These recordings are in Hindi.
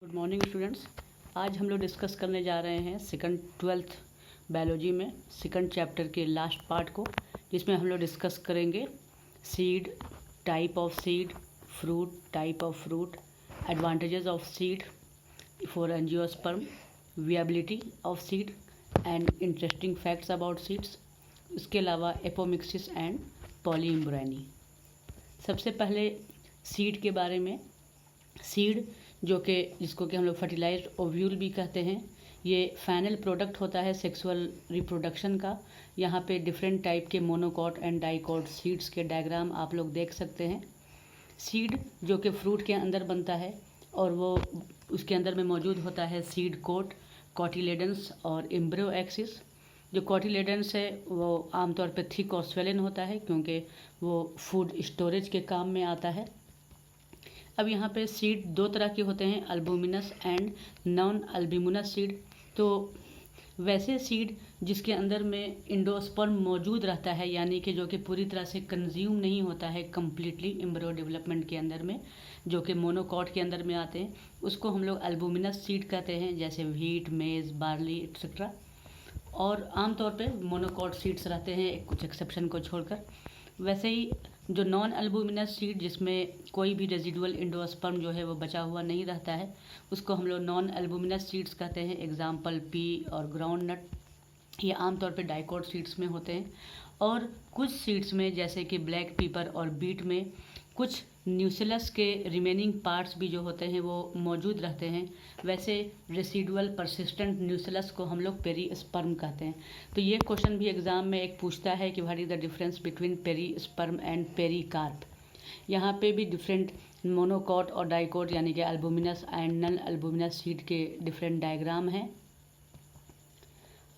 Good morning students. आज हम लोग डिस्कस करने जा रहे हैं सेकंड 12th बायोलॉजी में सेकंड चैप्टर के लास्ट पार्ट को, जिसमें हम लोग डिस्कस करेंगे seed, type of seed, fruit, type of fruit, advantages of seed for angiosperm, viability of seed and interesting facts about seeds. इसके अलावा एपोमिक्सिस एंड पॉलीइम्ब्रानी। सबसे पहले सीड के बारे में। सीड जिसको कि हम लोग फर्टिलाइज्ड ओव्यूल भी कहते हैं, ये फाइनल प्रोडक्ट होता है सेक्सुअल रिप्रोडक्शन का। यहाँ पे डिफरेंट टाइप के मोनोकॉट एंड डाइकॉट सीड्स के डायग्राम आप लोग देख सकते हैं। सीड जो कि फ्रूट के अंदर बनता है और वो उसके अंदर में मौजूद होता है सीड कोट, कॉटिलेडन्स और एम्ब्रियो एक्सिस। जो कॉटिलेडन्स है वो आमतौर पर थिक और स्वेलन होता है क्योंकि वो फूड स्टोरेज के काम में आता है। अब यहाँ पे सीड दो तरह के होते हैं, अल्बुमिनस एंड नॉन अल्बुमिनस सीड। तो वैसे सीड जिसके अंदर में इंडोस्पर्म मौजूद रहता है, यानी कि जो कि पूरी तरह से कंज्यूम नहीं होता है कम्प्लीटली एम्ब्रियो डेवलपमेंट के अंदर में, जो कि मोनोकॉट के अंदर में आते हैं, उसको हम लोग अल्बुमिनस सीड कहते हैं, जैसे व्हीट, मेज़, बार्ली एक्सेट्रा। और आमतौर पे मोनोकॉट सीड्स रहते हैं कुछ एक्सेप्शन को छोड़कर। वैसे ही जो नॉन अल्बुमिनस सीड जिसमें कोई भी रेजिडुअल इंडोस्पर्म जो है वो बचा हुआ नहीं रहता है, उसको हम लोग नॉन अल्बुमिनस सीड्स कहते हैं। एग्जांपल पी और ग्राउंड नट, ये आमतौर पे डाइकॉट सीड्स में होते हैं। और कुछ सीड्स में जैसे कि ब्लैक पीपर और बीट में कुछ न्यूसिलस के रिमेनिंग पार्ट्स भी जो होते हैं वो मौजूद रहते हैं। वैसे रेसिडुअल परसिस्टेंट न्यूसिलस को हम लोग पेरीस्पर्म कहते हैं। तो ये क्वेश्चन भी एग्जाम में एक पूछता है कि what is the difference between perisperm and pericarp. यहाँ पे भी डिफरेंट मोनोकॉट और डाइकॉट यानी कि albuminous and non albuminous seed के डिफरेंट डायग्राम हैं।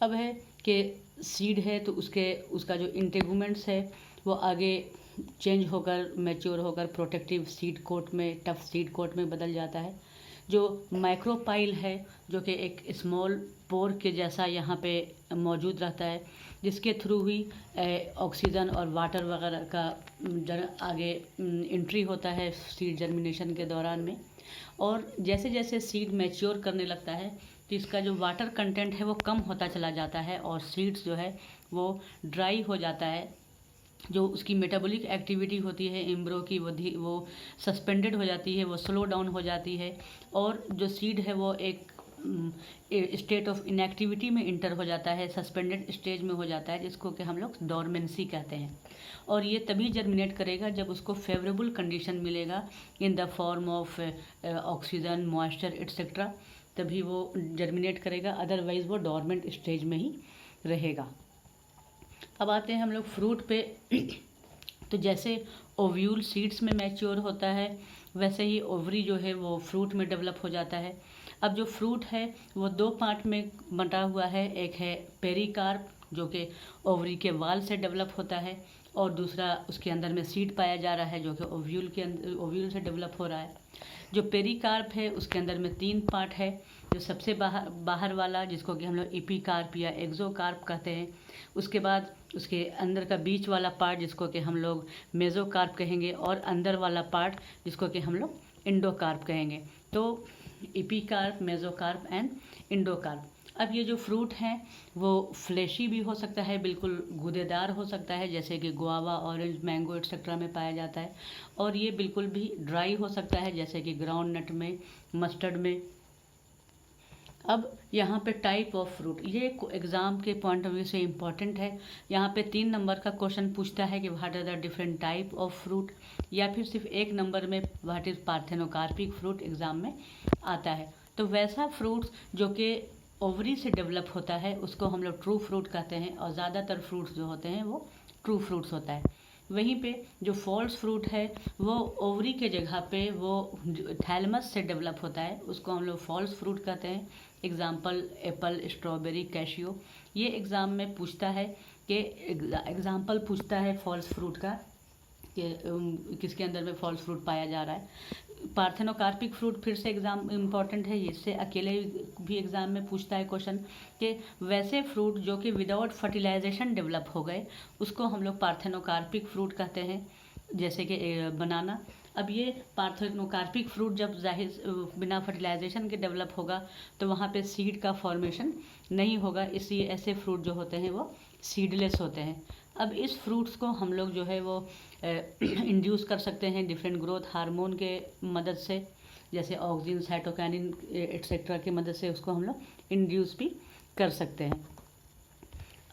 अब है कि सीड है तो उसका जो इंटेगुमेंट्स है वो आगे चेंज होकर मैच्योर होकर प्रोटेक्टिव सीड कोट में, टफ सीड कोट में बदल जाता है। जो माइक्रोपाइल है जो कि एक स्मॉल पोर के जैसा यहाँ पे मौजूद रहता है, जिसके थ्रू ही ऑक्सीजन और वाटर वगैरह का आगे एंट्री होता है सीड जर्मिनेशन के दौरान में। और जैसे जैसे सीड मैच्योर करने लगता है तो इसका जो वाटर कंटेंट है वो कम होता चला जाता है और सीड्स जो है वो ड्राई हो जाता है। जो उसकी मेटाबॉलिक एक्टिविटी होती है एम्ब्रियो की वो सस्पेंडेड हो जाती है, वो स्लो डाउन हो जाती है। और जो सीड है वो एक स्टेट ऑफ इनएक्टिविटी में इंटर हो जाता है, सस्पेंडेड स्टेज में हो जाता है, जिसको कि हम लोग डोरमेंसी कहते हैं। और ये तभी जर्मिनेट करेगा जब उसको फेवरेबल कंडीशन मिलेगा in the form of oxygen, moisture etcetera, तभी वो जर्मिनेट करेगा, अदरवाइज वो डोरमेंट स्टेज में ही रहेगा। अब आते हैं हम लोग फ्रूट पे। तो जैसे ओव्यूल सीड्स में मैच्योर होता है, वैसे ही ओवरी जो है वो फ्रूट में डेवलप हो जाता है। अब जो फ्रूट है वो दो पार्ट में बंटा हुआ है, एक है पेरिकार्प जो कि ओवरी के वाल से डेवलप होता है, और दूसरा उसके अंदर में सीड पाया जा रहा है जो कि ओव्यूल से डेवलप हो रहा है। जो पेरिकार्प है उसके अंदर में तीन पार्ट है। जो सबसे बाहर वाला जिसको कि हम लोग एपिकार्प या एक्सोकार्प कहते हैं, उसके बाद उसके अंदर का बीच वाला पार्ट जिसको कि हम लोग मेसोकार्प कहेंगे, और अंदर वाला पार्ट जिसको कि हम लोग इंडोकार्प कहेंगे। तो एपिकार्प, मेसोकार्प एंड इंडोकार्प। अब ये जो फ्रूट हैं वो फ्लैशी भी हो सकता है, बिल्कुल गूदेदार हो सकता है, जैसे कि गुआवा, ऑरेंज, मैंगो एक्सेट्रा में पाया जाता है। और ये बिल्कुल भी ड्राई हो सकता है, जैसे कि ग्राउंड नट में, मस्टर्ड में। अब यहाँ पे टाइप ऑफ फ्रूट, ये एग्ज़ाम के पॉइंट ऑफ व्यू से इम्पॉर्टेंट है। यहाँ पे 3 नंबर का क्वेश्चन पूछता है कि what are the different type of fruit, या फिर सिर्फ 1 नंबर में what is parthenocarpic fruit exam में आता है। तो वैसा फ्रूट्स जो कि ओवरी से डेवलप होता है उसको हम लोग ट्रू फ्रूट कहते हैं, और ज़्यादातर फ्रूट्स जो होते हैं वो ट्रू फ्रूट्स होता है। वहीं पे जो फॉल्स फ्रूट है वो ओवरी के जगह पे वो थैलमस से डेवलप होता है, उसको हम लोग फॉल्स फ्रूट कहते हैं। Example Apple, strawberry, cashew. ये एग्ज़ाम में पूछता है कि एग्जाम्पल पूछता है फॉल्स फ्रूट का कि किसके अंदर में फॉल्स फ्रूट पाया जा रहा है। पार्थेनोकार्पिक फ्रूट फिर से एग्ज़ाम इम्पॉर्टेंट है, इससे अकेले भी एग्ज़ाम में पूछता है क्वेश्चन कि वैसे फ्रूट जो कि विदाउट फर्टिलाइजेशन डेवलप हो गए उसको हम लोग पार्थेनोकार्पिक फ्रूट कहते हैं, जैसे कि बनाना। अब ये पार्थेनोकार्पिक फ्रूट जब जाहिर बिना फर्टिलाइजेशन के डेवलप होगा तो वहाँ पे सीड का फॉर्मेशन नहीं होगा, इसलिए ऐसे फ्रूट जो होते हैं वो सीडलेस होते हैं। अब इस फ्रूट्स को हम लोग जो है वो इंड्यूस कर सकते हैं डिफरेंट ग्रोथ हार्मोन के मदद से, जैसे ऑक्सिन, साइटोकाइनिन एट्सेट्रा की मदद से उसको हम लोग इंड्यूस भी कर सकते हैं।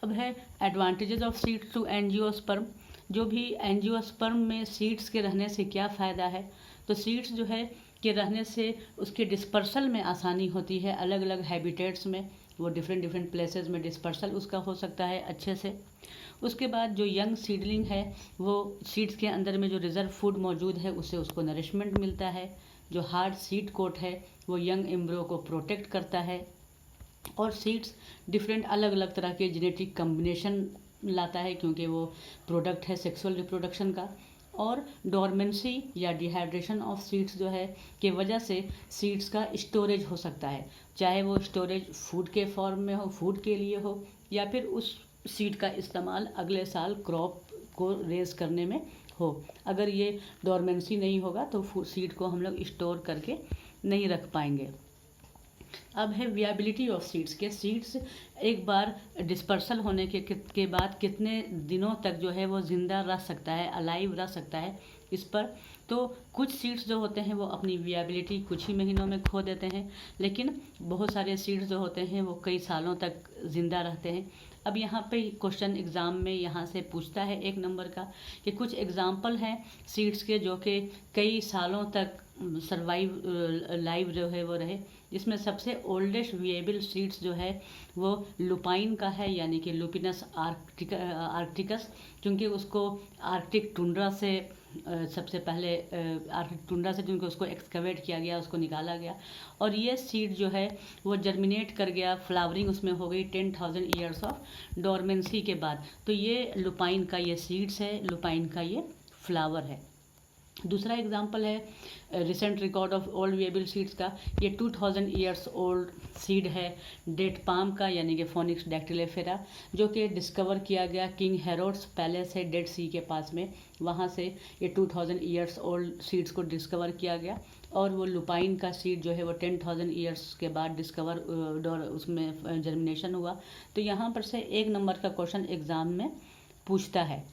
अब है advantages of seeds to angiosperm. जो भी एंजियोस्पर्म में सीड्स के रहने से क्या फ़ायदा है, तो सीड्स जो है के रहने से उसके डिस्पर्सल में आसानी होती है, अलग अलग हैबिटेट्स में वो डिफरेंट प्लेसेस में डिस्पर्सल उसका हो सकता है अच्छे से। उसके बाद जो यंग सीडलिंग है वो सीड्स के अंदर में जो रिजर्व फूड मौजूद है उससे उसको नरिशमेंट मिलता है। जो हार्ड सीड कोट है वो यंग एम्ब्रियो को प्रोटेक्ट करता है। और सीड्स डिफरेंट अलग अलग तरह के जेनेटिक कम्बिनेशन लाता है क्योंकि वो प्रोडक्ट है सेक्सुअल रिप्रोडक्शन का। और डोरमेंसी या डिहाइड्रेशन ऑफ सीड्स जो है की वजह से सीड्स का स्टोरेज हो सकता है, चाहे वो स्टोरेज फूड के फॉर्म में हो, फूड के लिए हो, या फिर उस सीड का इस्तेमाल अगले साल क्रॉप को रेज करने में हो। अगर ये डोरमेंसी नहीं होगा तो सीड को हम लोग स्टोर करके नहीं रख पाएंगे। अब है विएबिलिटी ऑफ सीड्स के सीड्स एक बार डिस्पर्सल होने के बाद कितने दिनों तक जो है वो ज़िंदा रह सकता है, अलाइव रह सकता है इस पर। तो कुछ सीड्स जो होते हैं वो अपनी विएबिलिटी कुछ ही महीनों में खो देते हैं, लेकिन बहुत सारे सीड्स जो होते हैं वो कई सालों तक ज़िंदा रहते हैं। अब यहाँ पे क्वेश्चन एग्ज़ाम में यहाँ से पूछता है 1 नंबर का कि कुछ एग्जाम्पल हैं सीड्स के जो कि कई सालों तक सरवाइव लाइव जो है वो रहे, जिसमें सबसे ओल्डेस्ट विएबल सीड्स जो है वो लुपाइन का है, यानी कि लुपिनस आर्कटिकस, क्योंकि उसको आर्कटिक टुंड्रा से सबसे पहले आर्कटिक टुंड्रा से क्योंकि उसको एक्सकवेट किया गया, उसको निकाला गया और ये सीड जो है वो जर्मिनेट कर गया, फ्लावरिंग उसमें हो गई 10,000 ईयर्स ऑफ डोरमेंसी के बाद। तो ये लुपाइन का ये सीड्स है, लुपाइन का ये फ्लावर है। दूसरा एग्जांपल है recent record of old viable seeds का, ये 2000 ईयर्स ओल्ड सीड है डेट पाम का, यानी कि फोनिक्स डैक्टिलेफेरा, जो कि डिस्कवर किया गया किंग हेरोड्स पैलेस है डेड सी के पास में, वहाँ से ये 2000 ईयर्स ओल्ड सीड्स को डिस्कवर किया गया। और वो लुपाइन का सीड जो है वो 10,000 ईयर्स के बाद डिस्कवर उसमें जर्मिनेशन हुआ। तो यहाँ पर से 1 नंबर का क्वेश्चन एग्ज़ाम में पूछता है।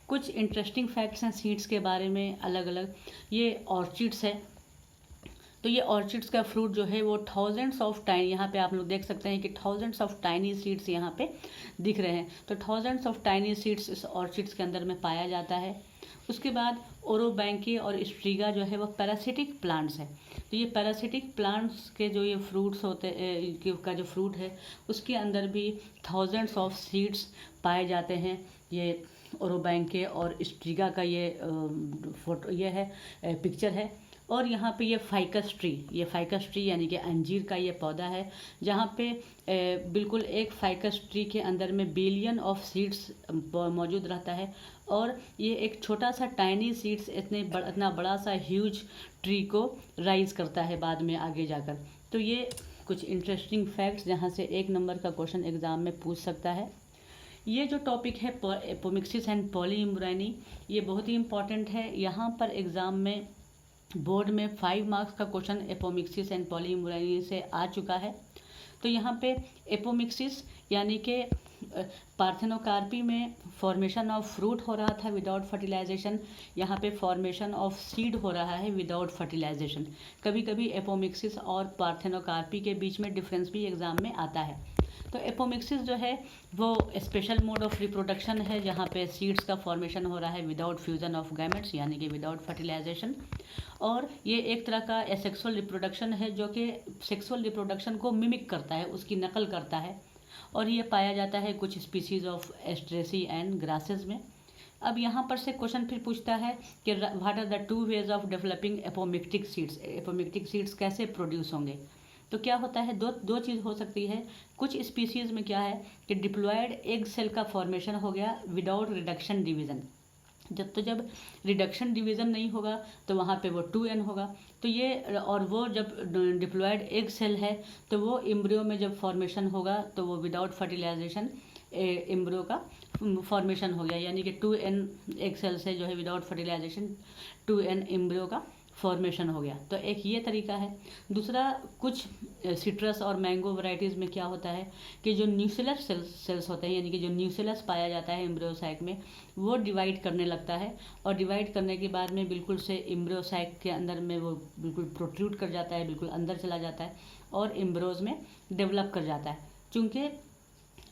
कुछ इंटरेस्टिंग फैक्ट्स हैं सीड्स के बारे में अलग अलग। ये ऑर्चिड्स है, तो ये ऑर्चिड्स का फ्रूट जो है वो थाउजेंड्स ऑफ टाइनी, यहाँ पे आप लोग देख सकते हैं कि थाउजेंड्स ऑफ टाइनी सीड्स यहाँ पे दिख रहे हैं। तो थाउजेंड्स ऑफ टाइनी सीड्स इस ऑर्चिड्स के अंदर में पाया जाता है। उसके बाद ओरोबैंके और स्ट्रीगा जो है वो पैरासिटिक प्लांट्स है। तो ये पैरासिटिक प्लांट्स के जो ये फ्रूट्स होते का जो फ्रूट है उसके अंदर भी थाउजेंड्स ऑफ सीड्स पाए जाते हैं। ये ओरोबैंके और स्ट्रीगा का ये फोटो ये है पिक्चर है। और यहाँ पे ये फाइकस ट्री यानी कि अंजीर का ये पौधा है, जहाँ पे बिल्कुल एक फाइकस ट्री के अंदर में बिलियन ऑफ सीड्स मौजूद रहता है। और ये एक छोटा सा टाइनी सीड्स इतना बड़ा सा ह्यूज ट्री को राइज करता है बाद में आगे जाकर। तो ये कुछ इंटरेस्टिंग फैक्ट्स जहाँ से 1 नंबर का क्वेश्चन एग्ज़ाम में पूछ सकता है। ये जो टॉपिक है एपोमिक्सिस एंड पॉलीइम्ब्रानी, ये बहुत ही इम्पॉर्टेंट है। यहाँ पर एग्ज़ाम में बोर्ड में 5 मार्क्स का क्वेश्चन एपोमिक्सिस एंड पॉलीइम्ब्रानी से आ चुका है। तो यहाँ पे एपोमिक्सिस यानी कि पार्थेनोकार्पी में फॉर्मेशन ऑफ फ्रूट हो रहा था विदाउट फर्टिलाइजेशन, यहाँ पे फॉर्मेशन ऑफ सीड हो रहा है विदाउट फर्टिलाइजेशन। कभी कभी एपोमिक्सिस और पार्थेनोकार्पी के बीच में डिफरेंस भी एग्ज़ाम में आता है। तो एपोमिक्सिस जो है वो स्पेशल मोड ऑफ रिप्रोडक्शन है, जहाँ पे सीड्स का फॉर्मेशन हो रहा है विदाउट फ्यूजन ऑफ गैमेट्स यानी कि विदाउट फर्टिलाइजेशन। और ये एक तरह का एसेक्सुअल रिप्रोडक्शन है जो कि सेक्सुअल रिप्रोडक्शन को मिमिक करता है, उसकी नकल करता है। और ये पाया जाता है कुछ स्पीसीज ऑफ एस्ट्रेसी एंड ग्रासेस में। अब यहाँ पर से क्वेश्चन फिर पूछता है कि what are the 2 ways of developing apomictic seeds, apomictic seeds कैसे प्रोड्यूस होंगे। तो क्या होता है, दो चीज़ हो सकती है। कुछ स्पीसीज़ में क्या है कि डिप्लॉयड एग सेल का फॉर्मेशन हो गया विदाउट रिडक्शन डिवीज़न। जब रिडक्शन डिवीज़न नहीं होगा तो वहाँ पे वो 2n होगा। तो ये और वो जब डिप्लॉयड एग सेल है तो वो एम्ब्रियो में जब फॉर्मेशन होगा तो वो विदाउट फर्टिलाइजेशन एम्ब्रियो का फॉर्मेशन हो गया, यानी कि 2n एक सेल से जो है विदाउट फर्टिलाइजेशन 2n एम्ब्रियो का फॉर्मेशन हो गया। तो एक ये तरीका है। दूसरा, कुछ सिट्रस और मैंगो वैरायटीज़ में क्या होता है कि जो न्यूक्लियस सेल्स होते हैं, यानी कि जो न्यूक्लियस पाया जाता है एम्ब्रियोसाइक में, वो डिवाइड करने लगता है और डिवाइड करने के बाद में बिल्कुल से एम्ब्रियोसाइक के अंदर में वो बिल्कुल प्रोट्रूड कर जाता है, बिल्कुल अंदर चला जाता है और एम्ब्रियोज में डेवलप कर जाता है। चूँकि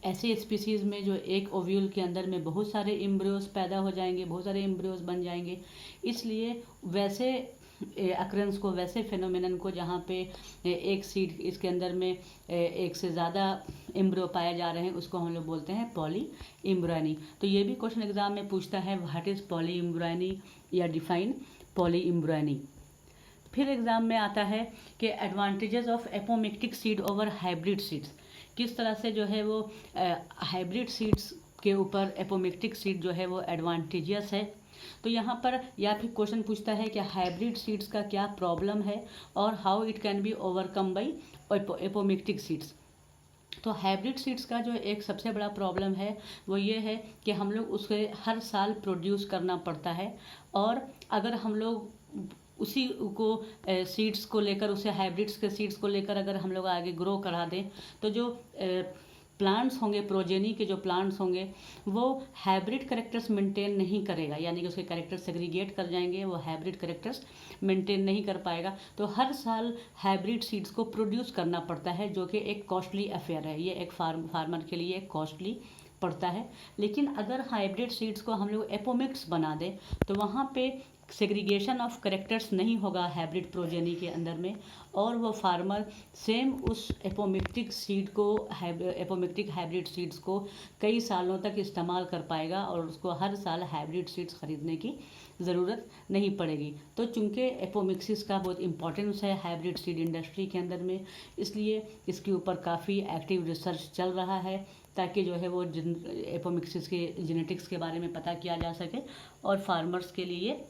ऐसे स्पीसीज़ में जो एक ओव्यूल के अंदर में बहुत सारे एम्ब्रियोज पैदा हो जाएंगे, बहुत सारे एम्ब्रियोज बन जाएंगे, इसलिए वैसे अक्रेंस को, वैसे फिनोमिनन को जहाँ पे एक सीड इसके अंदर में एक से ज़्यादा एम्ब्रियो पाए जा रहे हैं, उसको हम लोग बोलते हैं पॉली एम्ब्रियोनी। तो ये भी क्वेश्चन एग्जाम में पूछता है, व्हाट इज़ पॉली एम्ब्रियोनी या डिफाइन पॉली एम्ब्रियोनी। फिर एग्ज़ाम में आता है कि advantages of apomictic seed over hybrid seeds, किस तरह से जो है वो हाइब्रिड सीड्स के ऊपर एपोमिक्टिक सीड जो है वो एडवांटेजियस है। तो यहाँ पर या फिर क्वेश्चन पूछता है कि हाइब्रिड सीड्स का क्या प्रॉब्लम है और how it can be overcome by apomictic seeds. तो हाइब्रिड सीड्स का जो एक सबसे बड़ा प्रॉब्लम है वो ये है कि हम लोग उसे हर साल प्रोड्यूस करना पड़ता है, और अगर हम लोग उसी को सीड्स को लेकर, उसे हाइब्रिड्स के सीड्स को लेकर अगर हम लोग आगे ग्रो करा दें, तो जो प्लांट्स होंगे, प्रोजेनी के जो प्लांट्स होंगे, वो हाइब्रिड कैरेक्टर्स मेंटेन नहीं करेगा, यानी कि उसके कैरेक्टर्स सेग्रीगेट कर जाएंगे, वो हाइब्रिड कैरेक्टर्स मेंटेन नहीं कर पाएगा। तो हर साल हाइब्रिड सीड्स को प्रोड्यूस करना पड़ता है, जो कि एक कॉस्टली अफेयर है। ये एक फार्मर के लिए एक कॉस्टली पड़ता है। लेकिन अगर हाइब्रिड सीड्स को हम लोग एपोमिक्स बना दें तो वहाँ पे सेग्रीगेशन ऑफ कैरेक्टर्स नहीं होगा हाइब्रिड प्रोजेनी के अंदर में, और वो फार्मर सेम उस एपोमिक्टिक सीड को, एपोमिक्टिक हाइब्रिड सीड्स को कई सालों तक इस्तेमाल कर पाएगा और उसको हर साल हाइब्रिड सीड्स खरीदने की ज़रूरत नहीं पड़ेगी। तो चूँकि एपोमिक्सिस का बहुत इंपॉर्टेंस है हाइब्रिड सीड इंडस्ट्री के अंदर में, इसलिए इसके ऊपर काफ़ी एक्टिव रिसर्च चल रहा है, ताकि जो है वो एपोमिक्सिस के जेनेटिक्स के बारे में पता किया जा सके और फार्मर्स के लिए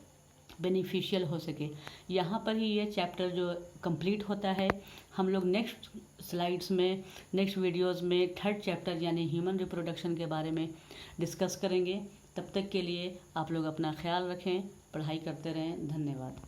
बेनिफिशियल हो सके। यहाँ पर ही ये चैप्टर जो कंप्लीट होता है। हम लोग नेक्स्ट स्लाइड्स में, नेक्स्ट वीडियोस में थर्ड चैप्टर यानी ह्यूमन रिप्रोडक्शन के बारे में डिस्कस करेंगे। तब तक के लिए आप लोग अपना ख्याल रखें, पढ़ाई करते रहें। धन्यवाद।